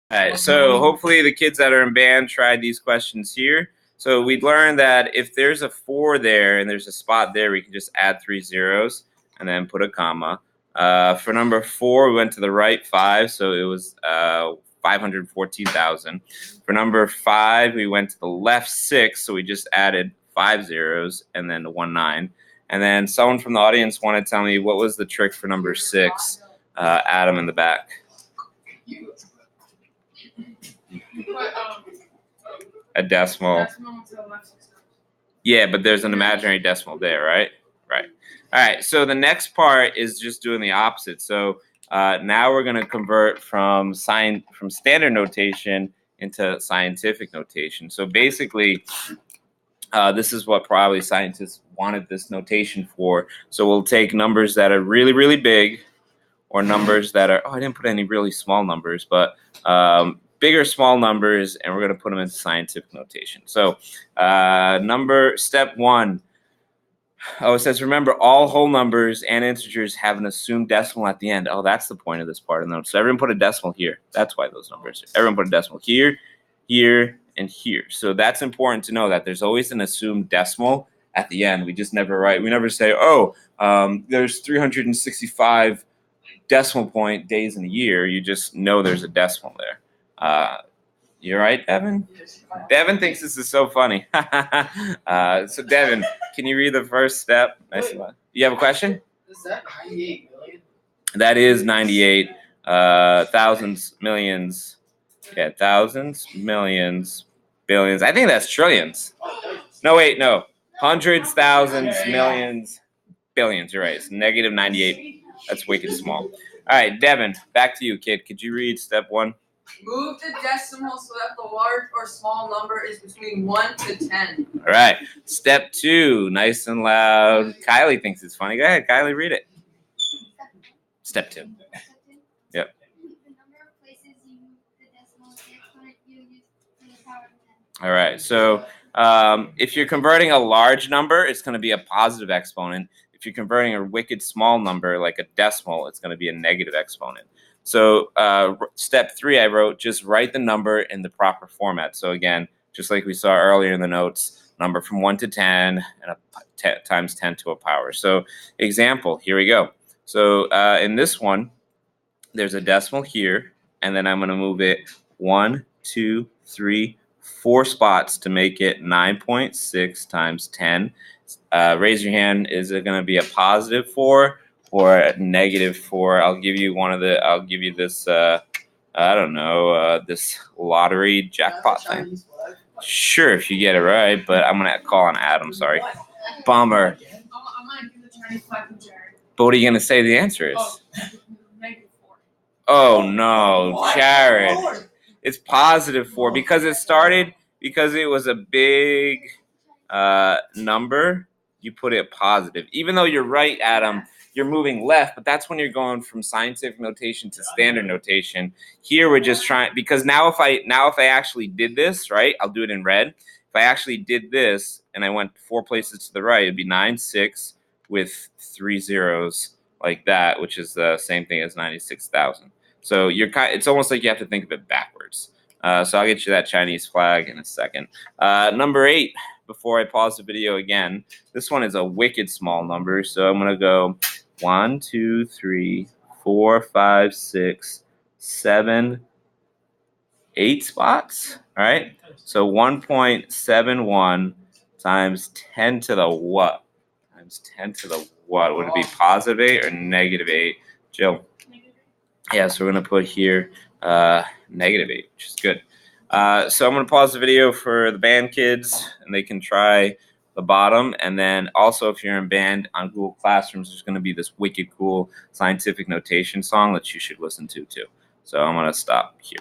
All right, so hopefully the kids that are in band tried these questions here. So we learned that if there's a 4 there and there's a spot there, we can just add 3 zeros and then put a comma. For number 4, we went to the right 5, so it was 514,000. For number 5, we went to the left 6, so we just added 5 zeros and then 19. And then someone from the audience wanted to tell me what was the trick for number 6, Adam in the back. A decimal. Yeah, but there's an imaginary decimal there, right? Right. All right, so the next part is just doing the opposite. So now we're going to convert from standard notation into scientific notation. So basically, this is what probably scientists wanted this notation for. So we'll take numbers that are really, really big, or numbers that are, I didn't put any really small numbers, but bigger small numbers, and we're going to put them into scientific notation. So step 1. Oh, it says, remember, all whole numbers and integers have an assumed decimal at the end. Oh, that's the point of this part of the note. So everyone put a decimal here. That's why those numbers. Everyone put a decimal here, here, and here. So that's important to know, that there's always an assumed decimal at the end. We just never write. We never say, oh, there's 365 decimal point days in a year. You just know there's a decimal there. You're right, Devin? Devin thinks this is so funny. So Devin, can you read the first step? Nice one. You have a question? Is that 98 million? That is 98. Thousands, millions. Yeah, thousands, millions, billions. I think that's trillions. No, wait, no. Hundreds, thousands, millions, billions. You're right. It's negative 98. That's wicked small. All right, Devin, back to you, kid. Could you read step 1? Move the decimal so that the large or small number is between 1 to 10. All right. Step 2, nice and loud. Kylie thinks it's funny. Go ahead, Kylie, read it. Step 2. Yep. All right. So if you're converting a large number, it's going to be a positive exponent. If you're converting a wicked small number, like a decimal, it's going to be a negative exponent. So step 3, I wrote, just write the number in the proper format. So again, just like we saw earlier in the notes, number from 1 to 10 and times 10 to a power. So example, here we go. So in this one, there's a decimal here, and then I'm going to move it 1, 2, 3, 4 spots to make it 9.6 times 10. Raise your hand. Is it going to be a positive 4 or a negative 4? I'll give you this, I don't know, this lottery jackpot thing. Sure, if you get it right, but I'm going to call on Adam, sorry. Bummer. But what are you going to say the answer is? Negative 4. Oh, no, Jared. It's positive 4 because it was a big number. You put it positive. Even though you're right, Adam, you're moving left, but that's when you're going from scientific notation to standard notation. Here we're just trying, because now if I actually did this, right, I'll do it in red. If I actually did this and I went 4 places to the right, it'd be 96 with 3 zeros like that, which is the same thing as 96,000. So it's almost like you have to think of it backwards. So I'll get you that Chinese flag in a second. Number 8, before I pause the video again, this one is a wicked small number. So I'm going to go 1, 2, 3, 4, 5, 6, 7, 8 spots. All right. So 1.71 times 10 to the what? Times 10 to the what? Would it be positive 8 or negative 8? Jill? Yeah, so we're going to put here negative 8, which is good. So I'm going to pause the video for the band kids, and they can try the bottom. And then also, if you're in band on Google Classrooms, there's going to be this wicked cool scientific notation song that you should listen to too. So I'm going to stop here.